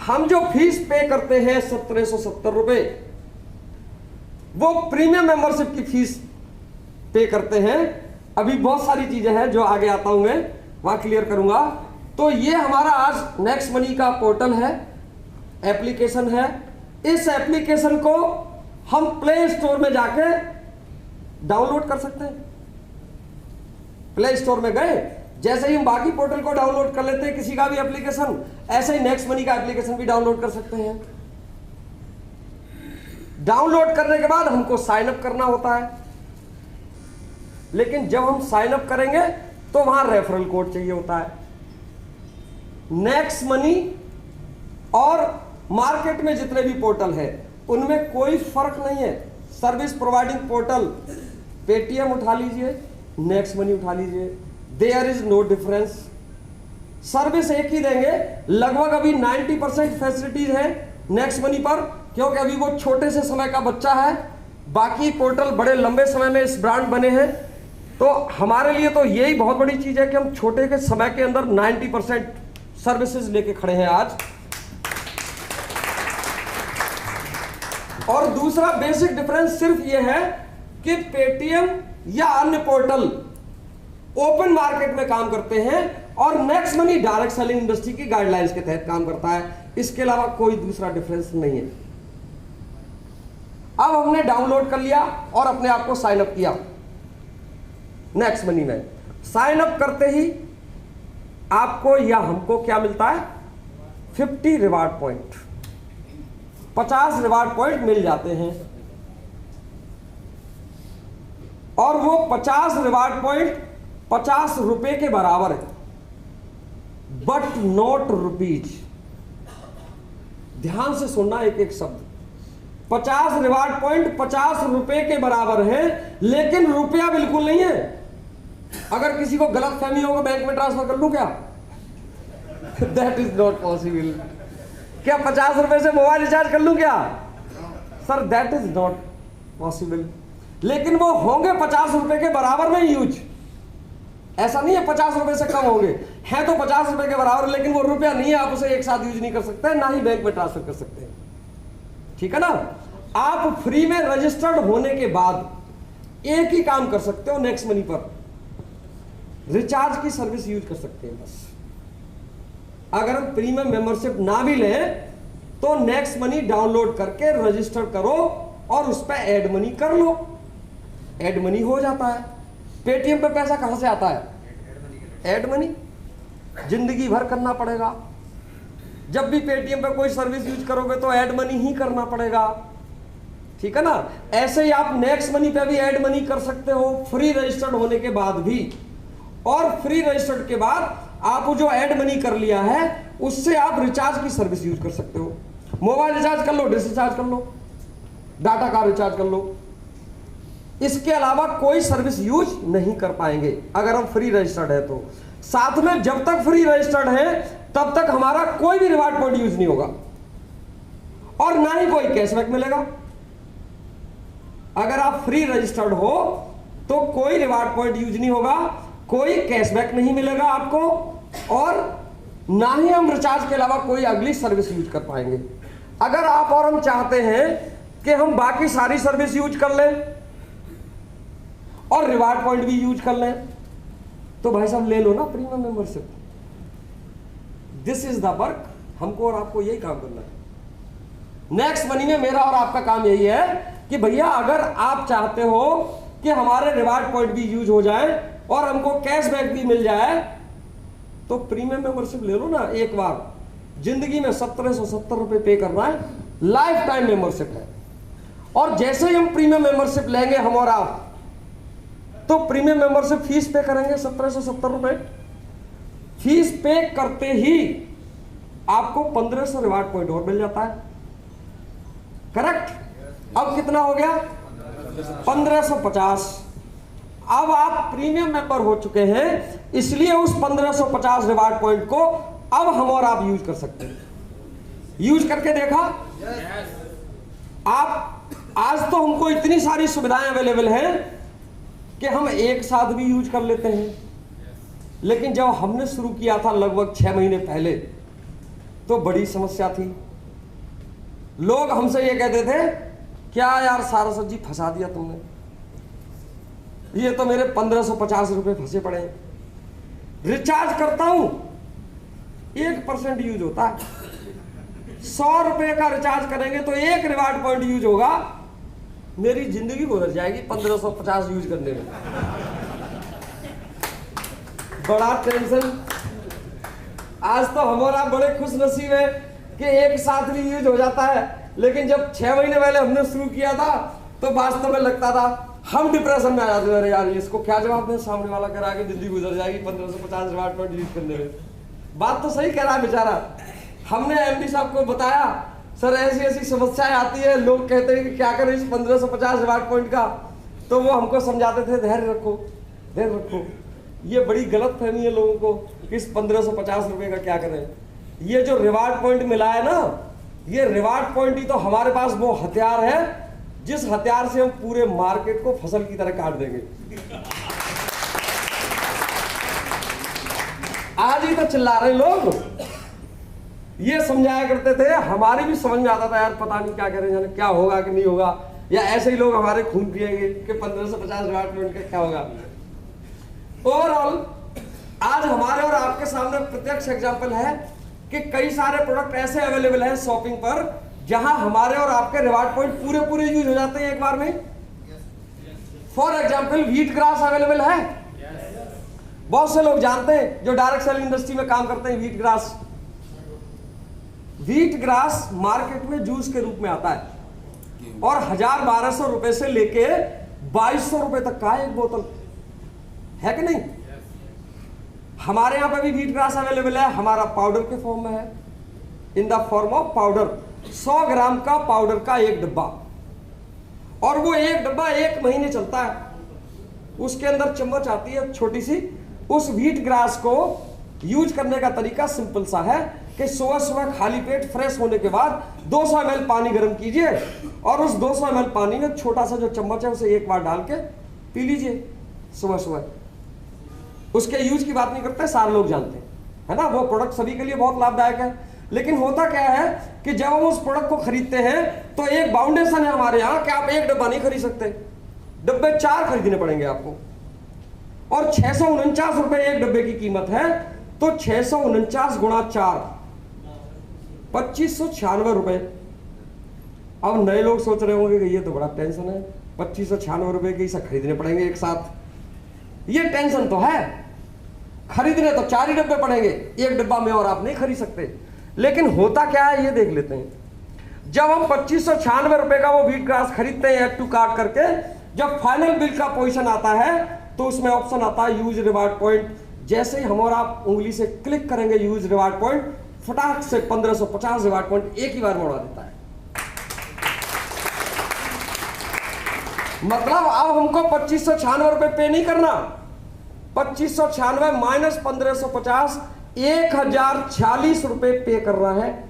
हम जो फीस पे करते हैं 1770 रुपए, वो प्रीमियम मेंबरशिप की फीस पे करते हैं। अभी बहुत सारी चीजें हैं जो आगे आता हूं मैं, वहां क्लियर करूंगा। तो ये हमारा आज नेक्स्ट मनी का पोर्टल है, एप्लीकेशन है। इस एप्लीकेशन को हम प्ले स्टोर में जाके डाउनलोड कर सकते हैं। प्ले स्टोर में गए, जैसे ही हम बाकी पोर्टल को डाउनलोड कर लेते हैं किसी का भी एप्लीकेशन, ऐसे ही नेक्स्ट मनी का एप्लीकेशन भी डाउनलोड कर सकते हैं। डाउनलोड करने के बाद हमको साइन अप करना होता है, लेकिन जब हम साइन अप करेंगे तो वहां रेफरल कोड चाहिए होता है। नेक्स्ट मनी और मार्केट में जितने भी पोर्टल है उनमें कोई फर्क नहीं है। सर्विस प्रोवाइडिंग पोर्टल पेटीएम उठा लीजिए, नेक्स्ट मनी उठा लीजिए, there is no difference. Service एक ही देंगे। लगभग अभी 90% फैसिलिटीज है नेक्स्ट मनी पर, क्योंकि अभी वो छोटे से समय का बच्चा है। बाकी पोर्टल बड़े लंबे समय में इस ब्रांड बने हैं, तो हमारे लिए तो यही बहुत बड़ी चीज है कि हम छोटे के समय के अंदर 90% सर्विसेज लेके खड़े हैं आज। और दूसरा बेसिक डिफरेंस सिर्फ यह है कि पेटीएम या अन्य पोर्टल ओपन मार्केट में काम करते हैं और next money direct selling industry की गाइडलाइंस के तहत काम करता है। इसके अलावा कोई दूसरा डिफरेंस नहीं है। अब हमने डाउनलोड कर लिया और अपने आप को साइन अप किया नेक्स्ट मनी में। साइन अप करते ही आपको या हमको क्या मिलता है? 50 रिवार्ड पॉइंट, 50 रिवार्ड पॉइंट मिल जाते हैं। और वो 50 रिवार्ड पॉइंट 50 रुपए के बराबर है, बट नॉट रुपीज। ध्यान से सुनना एक एक शब्द। 50 रिवार्ड पॉइंट 50 रुपए के बराबर है, लेकिन रुपया बिल्कुल नहीं है। अगर किसी को गलत फहमी होगा, बैंक में ट्रांसफर कर लूं क्या? That is not possible. क्या 50 रुपए से मोबाइल रिचार्ज कर लूं क्या? Sir that is not possible. लेकिन वो होंगे 50 रुपए के बराबर में यूज। ऐसा नहीं है 50 रुपए से कम होंगे, है तो 50 रुपए के बराबर, लेकिन वो रुपया नहीं है, आप उसे एक साथ यूज नहीं कर सकते, ना ही बैंक में ट्रांसफर कर सकते हैं। ठीक है ना? आप फ्री में रजिस्टर्ड होने के बाद एक ही काम कर सकते हो, नेक्स्ट मनी पर रिचार्ज की सर्विस यूज कर सकते हैं बस। अगर हम प्रीमियम मेंबरशिप ना भी लें तो नेक्स्ट मनी डाउनलोड करके रजिस्टर करो और उस पर ऐड मनी कर लो, ऐड मनी हो जाता है। पेटीएम पे पैसा कहां से आता है? Add money. जिंदगी भर करना पड़ेगा। जब भी पेटीएम पे कोई सर्विस यूज करोगे तो ऐड मनी ही करना पड़ेगा। ठीक है ना? ऐसे ही आप नेक्स्ट मनी पे भी ऐड मनी कर सकते हो फ्री रजिस्टर्ड होने के बाद भी। और फ्री रजिस्टर्ड के बाद आप जो ऐड मनी कर लिया है उससे आप रिचार्ज की सर्विस यूज कर सकते हो। मोबाइल रिचार्ज कर लो, डिश रिचार्ज कर लो, डाटा का रिचार्ज कर लो। इसके अलावा कोई सर्विस यूज नहीं कर पाएंगे अगर हम फ्री रजिस्टर्ड है तो। साथ में जब तक फ्री रजिस्टर्ड है तब तक हमारा कोई भी रिवार्ड पॉइंट यूज नहीं होगा और ना ही कोई कैशबैक मिलेगा। अगर आप फ्री रजिस्टर्ड हो तो कोई रिवार्ड पॉइंट यूज नहीं होगा, कोई कैशबैक नहीं मिलेगा आपको, और ना ही हम रिचार्ज के अलावा कोई अगली सर्विस यूज कर पाएंगे। अगर आप और हम चाहते हैं कि हम बाकी सारी सर्विस यूज कर लें और रिवार्ड पॉइंट भी यूज कर लें, तो भाई साहब ले लो ना premium membership. This is the work. हमको और आपको यही काम करना है। नेक्स्ट मनी में मेरा और आपका काम यही है कि भैया अगर आप चाहते हो कि हमारे रिवार्ड पॉइंट भी यूज हो जाए और हमको कैशबैक भी मिल जाए, तो प्रीमियम मेंबरशिप ले लो ना एक बार। जिंदगी में 1770 रुपए पे करना है, लाइफ टाइम मेंबरशिप है। और जैसे ही हम प्रीमियम मेंबरशिप लेंगे हम और आप, तो प्रीमियम मेंबरशिप फीस पे करेंगे 1770 रुपए। फीस पे करते ही आपको 1500 रिवार्ड पॉइंट और मिल जाता है। करेक्ट? अब कितना हो गया? 1550। अब आप प्रीमियम मेंबर हो चुके हैं, इसलिए उस 1550 रिवार्ड पॉइंट को अब हम और आप यूज कर सकते हैं। यूज करके देखा? आप आज तो हमको इतनी सारी सुविधाएं अवेलेबल हैं कि हम एक साथ भी यूज कर लेते हैं। लेकिन जब हमने शुरू किया था लगभग 6 महीने पहले, तो बड़ी समस्या थी। लोग हमसे ये कहते थे, क्या यार सारस्वत जी फंसा दिया तुमने, ये तो मेरे 1550 रुपए फंसे पड़े हैं। रिचार्ज करता हूं 1% यूज होता है, 100 रुपए का रिचार्ज करेंगे तो 1 रिवार्ड पॉइंट यूज होगा, मेरी जिंदगी गुजर जाएगी 1550 यूज करने में। बड़ा टेंशन। आज तो हमारा बड़े खुश नसीब है कि एक साथ भी यूज हो जाता है, लेकिन जब 6 महीने पहले हमने शुरू किया था तो वास्तव में लगता था हम डिप्रेशन में आ जाते थे, यार इसको क्या जवाब दें, सामने वाला कह रहा है कि जिंदगी गुजर जाएगी 1550 रिवार्ड पॉइंट यूज करने में। बात तो सही कह रहा है बेचारा। हमने एमडी साहब को बताया, सर ऐसी ऐसी समस्याएं आती है, लोग कहते हैं कि क्या करें इस 1550 रिवार्ड पॉइंट का, तो वो हमको समझाते थे धैर्य रखो, धैर्य रखो। ये बड़ी गलत फहमी है लोगों को कि इस 1550 रुपए का क्या करें। ये जो रिवार्ड पॉइंट मिला है ना, ये रिवार्ड पॉइंट ही तो हमारे पास वो हथियार है जिस हथियार से हम पूरे मार्केट को फसल की तरह काट देंगे। आज ही तो चिल्ला रहे लोग, ये समझाया करते थे, हमारी भी समझ में आता था यार पता नहीं क्या करें, जाने क्या होगा कि नहीं होगा, या ऐसे ही लोग हमारे खून पिएंगे कि 1550 रिवार्ड पॉइंट का क्या होगा। ओवरऑल आज हमारे और आपके सामने प्रत्यक्ष एग्जांपल है कि कई सारे प्रोडक्ट ऐसे अवेलेबल हैं शॉपिंग पर जहां हमारे और आपके रिवार्ड पॉइंट पूरे पूरे यूज हो जाते हैं एक बार में। For example wheat grass available है, बहुत से लोग जानते हैं जो डायरेक्ट सेलिंग इंडस्ट्री में काम करते हैं। व्हीट ग्रास मार्केट में जूस के रूप में आता है और 1000-1200 रुपए से लेके 2200 रुपए तक का एक बोतल है कि नहीं। हमारे यहां पर भी व्हीट ग्रास अवेलेबल है, हमारा पाउडर के फॉर्म में है, in the form of powder. 100 ग्राम का पाउडर का एक डब्बा, और वो एक डब्बा 1 महीने चलता है। उसके अंदर चम्मच आती है छोटी सी। उस व्हीट ग्रास को यूज करने का तरीका सिंपल सा है कि सुबह सुबह खाली पेट फ्रेश होने के बाद 200 ml पानी गर्म कीजिए और उस 200 ml पानी में छोटा सा जो चम्मच है उसे एक बार डाल के पी लीजिए सुबह सुबह। उसके यूज की बात नहीं करते, सारे लोग जानते हैं, है ना। वो प्रोडक्ट सभी के लिए बहुत लाभदायक है, लेकिन होता क्या है कि जब हम उस प्रोडक्ट को खरीदते हैं तो एक बाउंडेशन है हमारे यहाँ कि आप एक डब्बा नहीं खरीद सकते, डब्बे 4 खरीदने पड़ेंगे आपको। और 649 रुपए एक डब्बे की कीमत है, तो 649 गुणा 4 2596 रुपए। अब नए लोग सोच रहे होंगे कि ये तो बड़ा टेंशन है, 2596 रुपए के सब खरीदने पड़ेंगे एक साथ। ये टेंशन तो है, खरीदने तो 4 ही डब्बे पड़ेंगे, एक डब्बा में और आप नहीं खरीद सकते। लेकिन होता क्या है ये देख लेते हैं। जब हम 2596 रुपए का वो व्हीट ग्रास खरीदते हैं एड टू कार्ट करके, जब फाइनल बिल का पोजीशन आता है तो उसमें ऑप्शन आता है यूज रिवार्ड पॉइंट। जैसे ही हम और आप उंगली से क्लिक करेंगे यूज रिवार्ड पॉइंट, फटाक से 1550 रिवार्ड पॉइंट एक ही बार में उड़ा देता है। मतलब अब हमको 2596 रुपए पे नहीं करना, 2596 माइनस 1550 1040 रुपए पे कर रहा है।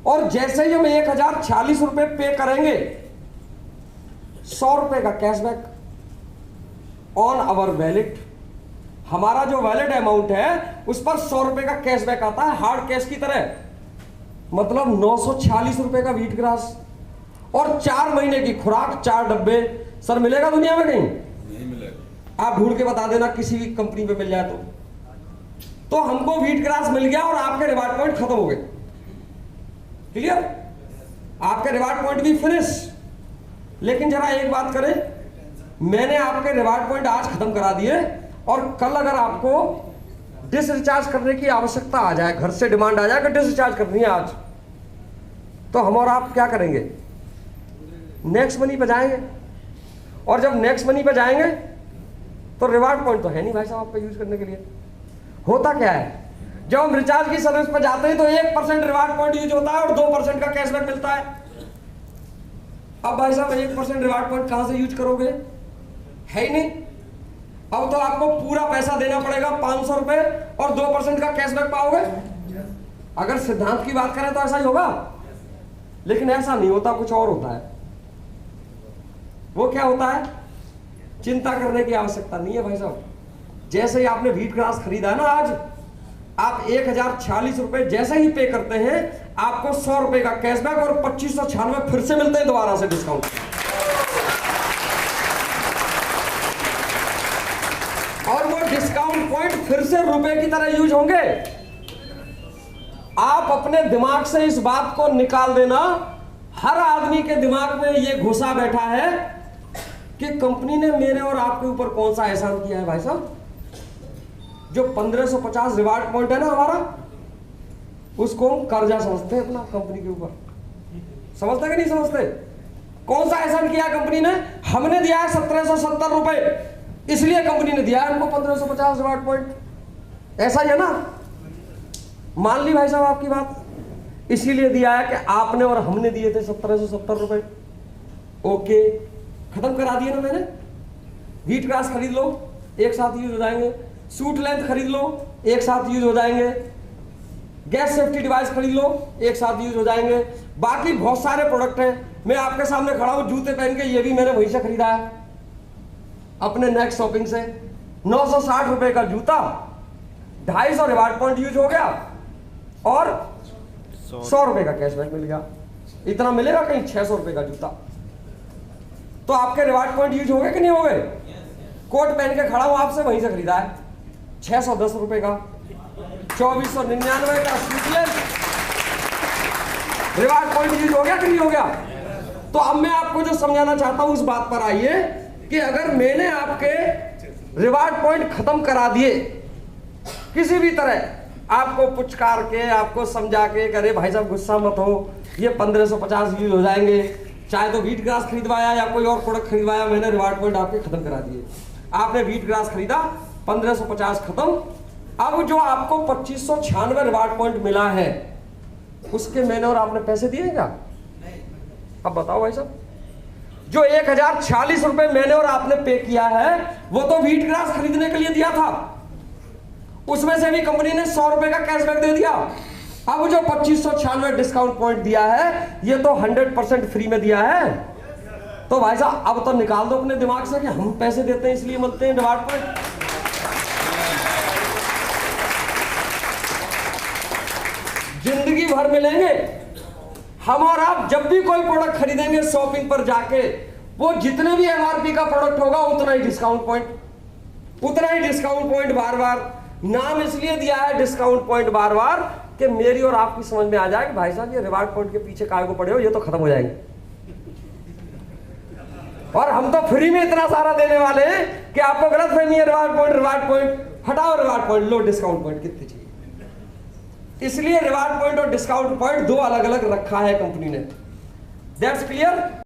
और जैसे ही हम 1040 रुपए पे करेंगे, 100 रुपए का कैशबैक ऑन आवर वैलेट। हमारा जो वैलेट अमाउंट है उस पर 100 रुपए का कैशबैक आता है, हार्ड कैश की तरह। मतलब 946 रुपए का व्हीट ग्रास और 4 महीने की खुराक, 4 डब्बे। सर मिलेगा दुनिया में कहीं? नहीं मिलेगा। आप ढूंढ के बता देना किसी भी कंपनी पे मिल जाए तो हमको व्हीट ग्रास मिल गया और आपके रिवार्ड पॉइंट खत्म हो गए। क्लियर? आपके रिवार्ड पॉइंट भी फिनिश। लेकिन जरा एक बात करें, मैंने आपके रिवार्ड पॉइंट आज खत्म करा दिए और कल अगर आपको डिसरिचार्ज करने की आवश्यकता आ जाए, घर से डिमांड आ जाए कि डिसरिचार्ज करनी है आज, तो हम और आप क्या करेंगे? नेक्स्ट मनी पे जाएंगे। और जब नेक्स्ट मनी पे जाएंगे तो रिवार्ड पॉइंट तो है नहीं भाई साहब आपका यूज करने के लिए। होता क्या है, जब हम रिचार्ज की सर्विस पर जाते हैं तो 1% रिवार्ड पॉइंट यूज होता है और 2% का कैशबैक मिलता है। अब भाई साहब 1% रिवार्ड पॉइंट कहां से यूज करोगे? है ही नहीं। अब तो आपको पूरा पैसा देना पड़ेगा 500 रुपए और 2% का कैशबैक पाओगे। अगर सिद्धांत की बात करें तो ऐसा ही होगा, लेकिन ऐसा नहीं होता, कुछ और होता है। वो क्या होता है? चिंता करने की आवश्यकता नहीं है भाई साहब। जैसे ही आपने व्हीट ग्रास खरीदा है ना, आप 1046 रुपए जैसे ही पे करते हैं आपको 100 रुपए का कैशबैक और 2596 फिर से मिलते हैं दोबारा से डिस्काउंट। और वो डिस्काउंट पॉइंट फिर से रुपए की तरह यूज होंगे। आप अपने दिमाग से इस बात को निकाल देना, हर आदमी के दिमाग में ये घुसा बैठा है कि कंपनी ने मेरे और आपके ऊपर कौन सा एहसान किया है भाई साहब। जो 1550 रिवार्ड पॉइंट है ना हमारा, उसको हम कर्जा समझते हैं अपना कंपनी के ऊपर। समझते कि नहीं समझते? कौन सा एहसान किया कंपनी ने? हमने दिया है 1770 रुपए, इसलिए कंपनी ने दिया है हमको 1550 रिवार्ड पॉइंट। ऐसा ही है ना? मान ली भाई साहब आपकी बात, इसीलिए दिया है कि आपने और हमने दिए थे 1770 रुपए। ओके, खत्म करा दिए ना मैंने। हीट ग्लास खरीद लो, एक साथ यूज हो जाएंगे। सूट लेंथ खरीद लो, एक साथ यूज हो जाएंगे। गैस सेफ्टी डिवाइस खरीद लो, एक साथ यूज हो जाएंगे। बाकी बहुत सारे प्रोडक्ट हैं। मैं आपके सामने खड़ा हूं जूते पहन के, ये भी मैंने वहीं से खरीदा है अपने नेक्स्ट शॉपिंग से। 960 रुपए का जूता, 250 रिवार्ड पॉइंट यूज हो गया और 100 रुपए का कैशबैक मिल गया। इतना मिलेगा कहीं 600 रुपए का जूता। तो आपके रिवार्ड पॉइंट यूज हो गए कि नहीं हो गए? कोट पहन के खड़ा हूं आपसे, वहीं से खरीदा है 610 रुपए का। 2499 का स्लीपलेस रिवार्ड पॉइंट यूज हो गया कि नहीं हो गया? तो अब मैं आपको जो समझाना चाहता हूं उस बात पर आइए कि अगर मैंने आपके रिवार्ड पॉइंट खत्म करा दिए किसी भी तरह, आपको पुचकार के, आपको समझा के, अरे भाई साहब गुस्सा मत हो, ये 1550 यूज हो जाएंगे, चाहे तो वीट ग्रास खरीदवाया या कोई और प्रोडक्ट खरीदवाया, मैंने रिवार्ड पॉइंट आपके खत्म करा दिए। आपने वीट ग्रास खरीदा, 1550 खत्म। अब जो आपको 2596 रिवार्ड पॉइंट मिला है, उसके मैंने और आपने पैसे दिए क्या? अब बताओ भाई साहब, जो 1046 रुपए मैंने और आपने पे किया है, वो तो वीट ग्रास खरीदने के लिए दिया था। उसमें से भी कंपनी ने 100 रुपए का कैशबैक दे दिया। अब जो 2596 डिस्काउंट पॉइंट दिया है, ये तो 100% फ्री में दिया है। तो भाई साहब अब तो निकाल दो अपने दिमाग से कि हम पैसे देते हैं इसलिए मिलते हैं रिवार्ड पॉइंट। जिंदगी भर मिलेंगे। हम और आप जब भी कोई प्रोडक्ट खरीदेंगे शॉपिंग पर जाके, वो जितने भी एमआरपी का प्रोडक्ट होगा उतना ही डिस्काउंट पॉइंट, उतना ही डिस्काउंट पॉइंट बार बार। नाम इसलिए दिया है डिस्काउंट पॉइंट बार बार कि मेरी और आपकी समझ में आ जाए कि भाई साहब ये रिवार्ड पॉइंट के पीछे काहे को पड़े हो, ये तो खत्म हो जाएंगे। और हम तो फ्री में इतना सारा देने वाले हैं कि आपको गलत फहमी है। रिवार्ड पॉइंट हटाओ, रिवार्ड पॉइंट लो, डिस्काउंट पॉइंट कितने चाहिए। इसलिए रिवार्ड पॉइंट और डिस्काउंट पॉइंट दो अलग अलग रखा है कंपनी ने। That's clear.